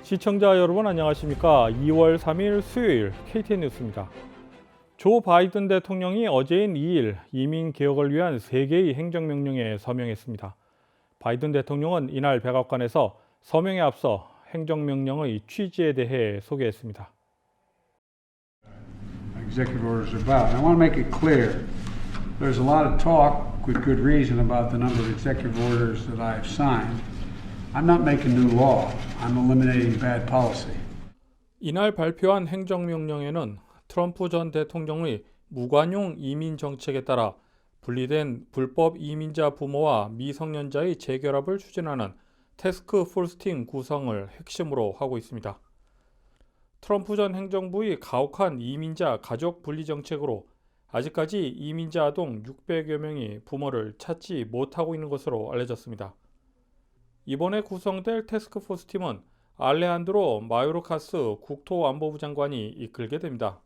시청자 여러분 안녕하십니까? 2월 3일 수요일 KTN 뉴스입니다. 조 바이든 대통령이 어제인 2일 이민 개혁을 위한 3개의 행정명령에 서명했습니다. 바이든 대통령은 이날 백악관에서 서명에 앞서 행정명령의 취지에 대해 소개했습니다. Executive orders are about. I want to make it clear. There's a lot of talk, with good reason, about the number of executive orders that I've signed. I'm not making new law. I'm eliminating bad policy. 이날 발표한 행정명령에는 트럼프 전 대통령의 무관용 이민 정책에 따라 분리된 불법 이민자 부모와 미성년자의 재결합을 추진하는 태스크 포스팀 구성을 핵심으로 하고 있습니다. 트럼프 전 행정부의 가혹한 이민자 가족 분리 정책으로 아직까지 이민자 아동 600여 명이 부모를 찾지 못하고 있는 것으로 알려졌습니다. 이번에 구성될 태스크포스 팀은 알레한드로 마요르카스 국토안보부 장관이 이끌게 됩니다.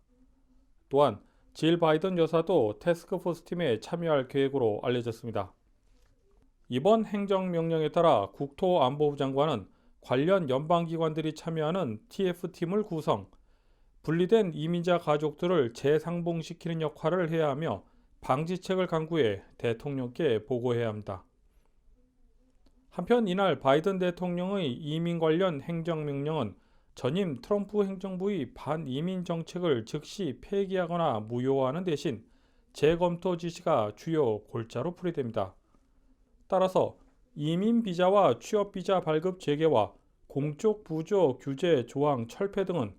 또한 질 바이든 여사도 태스크포스 팀에 참여할 계획으로 알려졌습니다. 이번 행정명령에 따라 국토안보부 장관은 관련 연방기관들이 참여하는 TF팀을 구성, 분리된 이민자 가족들을 재상봉시키는 역할을 해야 하며 방지책을 강구해 대통령께 보고해야 합니다. 한편 이날 바이든 대통령의 이민 관련 행정명령은 전임 트럼프 행정부의 반이민 정책을 즉시 폐기하거나 무효화하는 대신 재검토 지시가 주요 골자로 풀이됩니다. 따라서 이민 비자와 취업 비자 발급 재개와 공적 부조 규제 조항 철폐 등은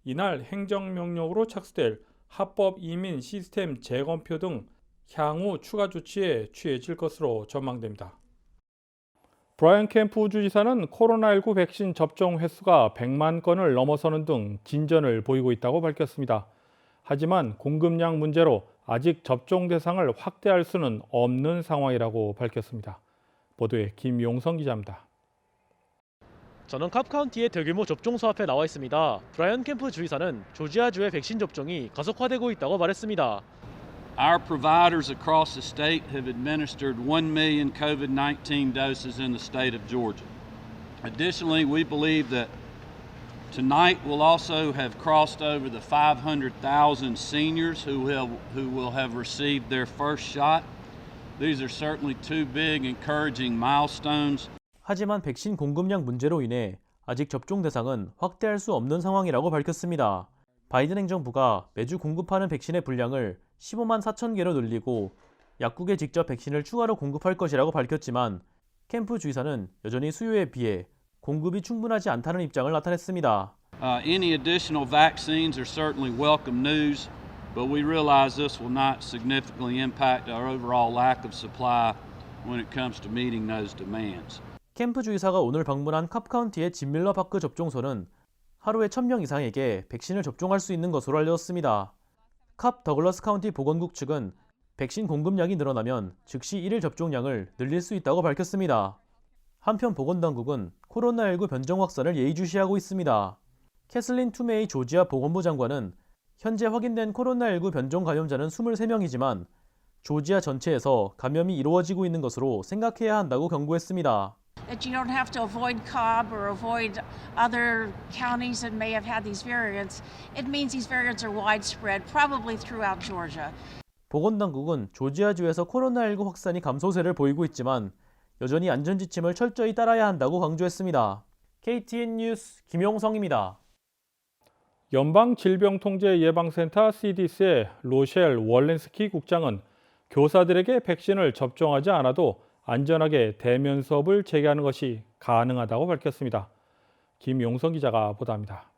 이날 행정명령으로 착수될 합법 이민 시스템 재검표 등 향후 추가 조치에 취해질 것으로 전망됩니다. 브라이언 캠프 주지사는 코로나19 백신 접종 횟수가 100만 건을 넘어서는 등 진전을 보이고 있다고 밝혔습니다. 하지만 공급량 문제로 아직 접종 대상을 확대할 수는 없는 상황이라고 밝혔습니다. 보도에 김용성 기자입니다. 저는 캅카운티의 대규모 접종소 앞에 나와 있습니다. 브라이언 캠프 주지사는 조지아주의 백신 접종이 가속화되고 있다고 말했습니다. Our providers across the state have administered 1 million COVID-19 doses in the state of Georgia. Additionally, we believe that tonight we'll also have crossed over the 500,000 seniors who will have received their first shot. These are certainly two big encouraging milestones. 하지만 백신 공급량 문제로 인해 아직 접종 대상은 확대할 수 없는 상황이라고 밝혔습니다. 바이든 행정부가 매주 공급하는 백신의 분량을 15만 4천 개로 늘리고 약국에 직접 백신을 추가로 공급할 것이라고 밝혔지만 캠프 주지사는 여전히 수요에 비해 공급이 충분하지 않다는 입장을 나타냈습니다. Any additional vaccines are certainly welcome news, but we realize this will not significantly impact our overall lack of supply when it comes to meeting those demands. 캠프 주지사가 오늘 방문한 캅카운티의 짐 밀러 파크 접종소는 하루에 1,000명 이상에게 백신을 접종할 수 있는 것으로 알려졌습니다. 캅 더글러스 카운티 보건국 측은 백신 공급량이 늘어나면 즉시 1일 접종량을 늘릴 수 있다고 밝혔습니다. 한편 보건당국은 코로나19 변종 확산을 예의주시하고 있습니다. 캐슬린 투메이 조지아 보건부 장관은 현재 확인된 코로나19 변종 감염자는 23명이지만 조지아 전체에서 감염이 이루어지고 있는 것으로 생각해야 한다고 경고했습니다. That you don't have to avoid Cobb or avoid other counties that may have had these variants. It means these variants are widespread, probably throughout Georgia. 보건당국은 조지아주에서 코로나19 확산이 감소세를 보이고 있지만 여전히 안전지침을 철저히 따라야 한다고 강조했습니다. KTN 뉴스 김용성입니다. 연방질병통제예방센터 CDC의 로셸 월렌스키 국장은 교사들에게 백신을 접종하지 않아도 안전하게 대면 수업을 재개하는 것이 가능하다고 밝혔습니다. 김용성 기자가 보도합니다.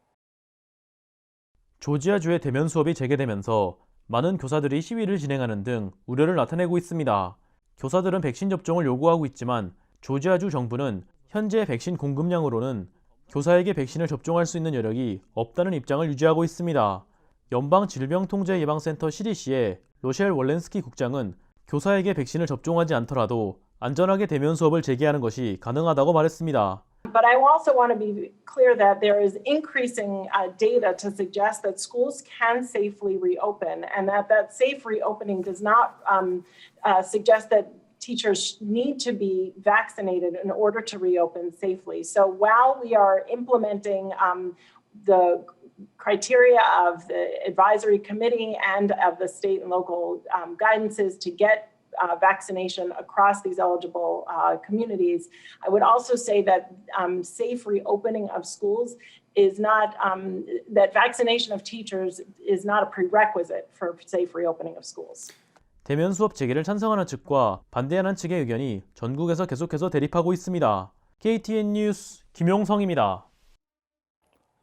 조지아주의 대면 수업이 재개되면서 많은 교사들이 시위를 진행하는 등 우려를 나타내고 있습니다. 교사들은 백신 접종을 요구하고 있지만 조지아주 정부는 현재 백신 공급량으로는 교사에게 백신을 접종할 수 있는 여력이 없다는 입장을 유지하고 있습니다. 연방질병통제예방센터 CDC의 로셸 월렌스키 국장은 교사에게 백신을 접종하지 않더라도 안전하게 대면 수업을 재개하는 것이 가능하다고 말했습니다. But I also want to be clear that there is increasing data to suggest that schools can safely reopen and that safe reopening does not suggest that teachers need to be vaccinated in order to reopen safely. So while we are implementing the criteria of the advisory committee and of the state and local guidances to get vaccination across these eligible communities, I would also say that safe reopening of schools is not, that vaccination of teachers is not a prerequisite for safe reopening of schools. 대면 수업 재개를 찬성하는 측과 반대하는 측의 의견이 전국에서 계속해서 대립하고 있습니다. KTN 뉴스 김용성입니다.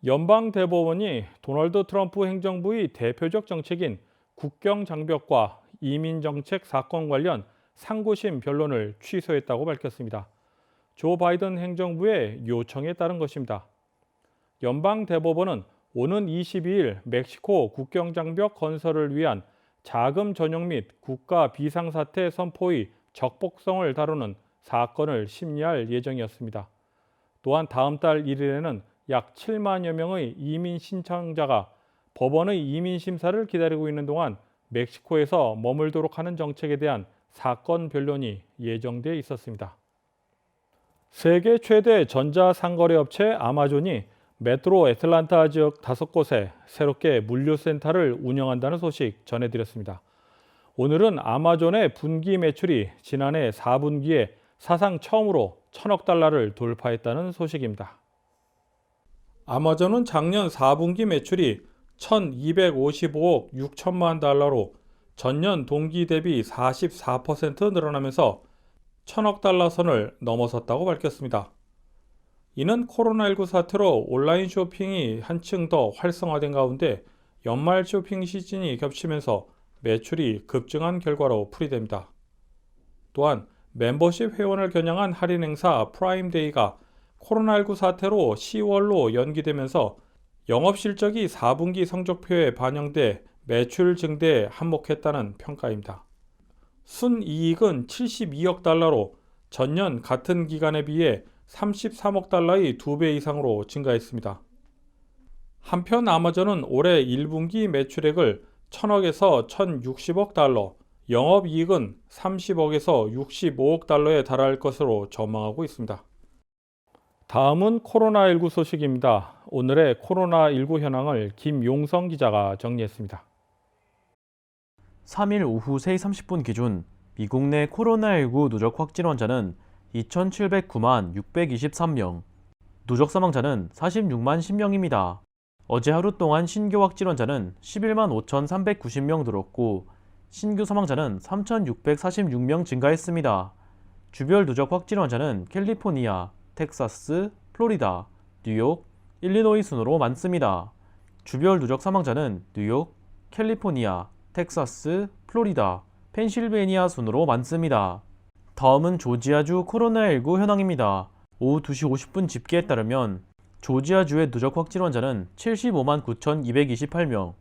연방대법원이 도널드 트럼프 행정부의 대표적 정책인 국경 장벽과 이민 정책 사건 관련 상고심 변론을 취소했다고 밝혔습니다. 조 바이든 행정부의 요청에 따른 것입니다. 연방대법원은 오는 22일 멕시코 국경장벽 건설을 위한 자금 전용 및 국가 비상사태 선포의 적법성을 다루는 사건을 심리할 예정이었습니다. 또한 다음 달 1일에는 약 7만여 명의 이민 신청자가 법원의 이민 심사를 기다리고 있는 동안 멕시코에서 머물도록 하는 정책에 대한 사건 변론이 예정돼 있었습니다. 세계 최대 전자상거래 업체 아마존이 메트로 애틀란타 지역 5곳에 새롭게 물류센터를 운영한다는 소식 전해드렸습니다. 오늘은 아마존의 분기 매출이 지난해 4분기에 사상 처음으로 1,000억 달러를 돌파했다는 소식입니다. 아마존은 작년 4분기 매출이 1,255억 6천만 달러로 전년 동기 대비 44% 늘어나면서 1,000억 달러 선을 넘어섰다고 밝혔습니다. 이는 코로나19 사태로 온라인 쇼핑이 한층 더 활성화된 가운데 연말 쇼핑 시즌이 겹치면서 매출이 급증한 결과로 풀이됩니다. 또한 멤버십 회원을 겨냥한 할인 행사 프라임데이가 코로나19 사태로 10월로 연기되면서 영업 실적이 4분기 성적표에 반영돼 매출 증대에 한몫했다는 평가입니다. 순이익은 72억 달러로 전년 같은 기간에 비해 33억 달러의 2배 이상으로 증가했습니다. 한편 아마존은 올해 1분기 매출액을 1,000억에서 1,060억 달러, 영업이익은 30억에서 65억 달러에 달할 것으로 전망하고 있습니다. 다음은 코로나19 소식입니다. 오늘의 코로나19 현황을 김용성 기자가 정리했습니다. 3일 오후 3시 30분 기준 미국 내 코로나19 누적 확진 환자는 2,709만 623명, 누적 사망자는 46만 10명입니다. 어제 하루 동안 신규 확진 환자는 11만 5,390명 늘었고 신규 사망자는 3,646명 증가했습니다. 주별 누적 확진 환자는 캘리포니아, 텍사스, 플로리다, 뉴욕, 일리노이 순으로 많습니다. 주별 누적 사망자는 뉴욕, 캘리포니아, 텍사스, 플로리다, 펜실베니아 순으로 많습니다. 다음은 조지아주 코로나19 현황입니다. 오후 2시 50분 집계에 따르면 조지아주의 누적 확진 환자는 75만 9,228명,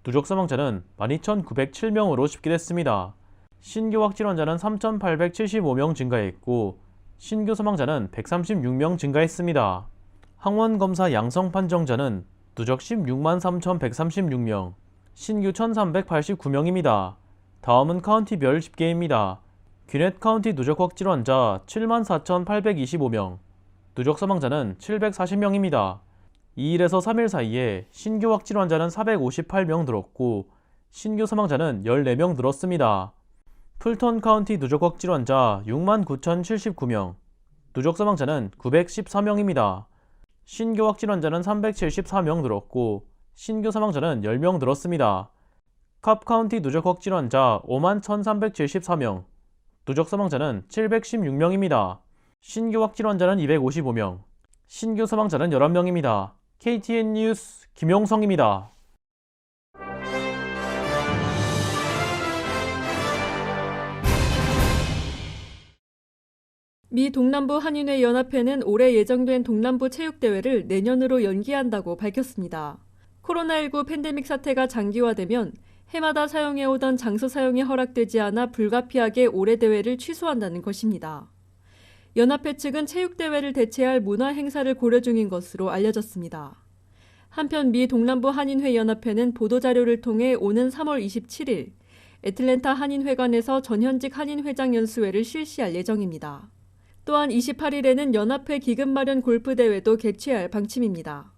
누적 사망자는 12,907명으로 집계됐습니다. 신규 확진 환자는 3,875명 증가했고 신규 사망자는 136명 증가했습니다. 항원검사 양성 판정자는 누적 16만 3,136명, 신규 1,389명입니다. 다음은 카운티별 집계입니다. 귀넷 카운티 누적 확진 환자 7만 4,825명, 누적 사망자는 740명입니다. 2일에서 3일 사이에 신규 확진 환자는 458명 늘었고 신규 사망자는 14명 늘었습니다. 풀턴 카운티 누적 확진 환자 6만 9,079명, 누적 사망자는 914명입니다. 신규 확진 환자는 374명 늘었고 신규 사망자는 10명 늘었습니다. 캅 카운티 누적 확진 환자 5만 1,374명, 누적 사망자는 716명입니다. 신규 확진 환자는 255명, 신규 사망자는 11명입니다. KTN 뉴스 김용성입니다. 미 동남부 한인회 연합회는 올해 예정된 동남부 체육대회를 내년으로 연기한다고 밝혔습니다. 코로나19 팬데믹 사태가 장기화되면 해마다 사용해오던 장소 사용이 허락되지 않아 불가피하게 올해 대회를 취소한다는 것입니다. 연합회 측은 체육대회를 대체할 문화 행사를 고려 중인 것으로 알려졌습니다. 한편 미 동남부 한인회 연합회는 보도자료를 통해 오는 3월 27일 애틀랜타 한인회관에서 전현직 한인회장 연수회를 실시할 예정입니다. 또한 28일에는 연합회 기금 마련 골프 대회도 개최할 방침입니다.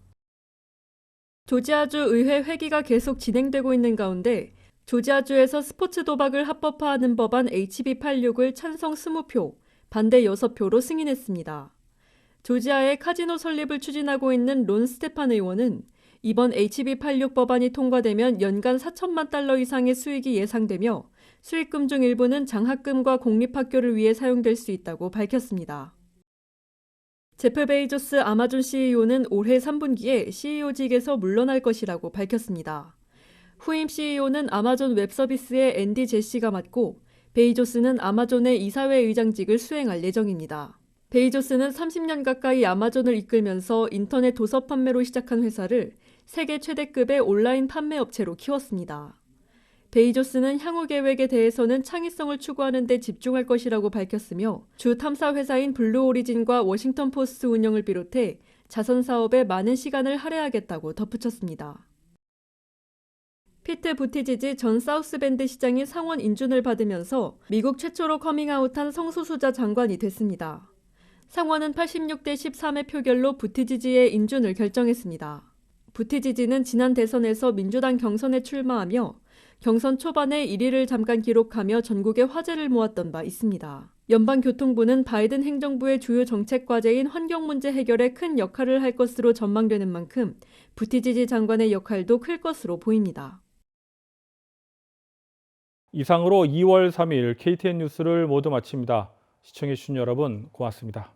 조지아주 의회 회기가 계속 진행되고 있는 가운데 조지아주에서 스포츠 도박을 합법화하는 법안 HB 86을 찬성 20표, 반대 6표로 승인했습니다. 조지아의 카지노 설립을 추진하고 있는 론 스테판 의원은 이번 HB 86 법안이 통과되면 연간 4천만 달러 이상의 수익이 예상되며 수익금 중 일부는 장학금과 공립학교를 위해 사용될 수 있다고 밝혔습니다. 제프 베이조스 아마존 CEO는 올해 3분기에 CEO직에서 물러날 것이라고 밝혔습니다. 후임 CEO는 아마존 웹서비스의 앤디 제시가 맡고 베이조스는 아마존의 이사회 의장직을 수행할 예정입니다. 베이조스는 30년 가까이 아마존을 이끌면서 인터넷 도서 판매로 시작한 회사를 세계 최대급의 온라인 판매 업체로 키웠습니다. 베이조스는 향후 계획에 대해서는 창의성을 추구하는 데 집중할 것이라고 밝혔으며 주 탐사 회사인 블루 오리진과 워싱턴 포스트 운영을 비롯해 자선 사업에 많은 시간을 할애하겠다고 덧붙였습니다. 피트 부티지지 전 사우스밴드 시장이 상원 인준을 받으면서 미국 최초로 커밍아웃한 성소수자 장관이 됐습니다. 상원은 86대 13의 표결로 부티지지의 인준을 결정했습니다. 부티지지는 지난 대선에서 민주당 경선에 출마하며 경선 초반에 1위를 잠깐 기록하며 전국에 화제를 모았던 바 있습니다. 연방교통부는 바이든 행정부의 주요 정책 과제인 환경 문제 해결에 큰 역할을 할 것으로 전망되는 만큼 부티지지 장관의 역할도 클 것으로 보입니다. 이상으로 2월 3일 KTN 뉴스를 모두 마칩니다. 시청해주신 여러분 고맙습니다.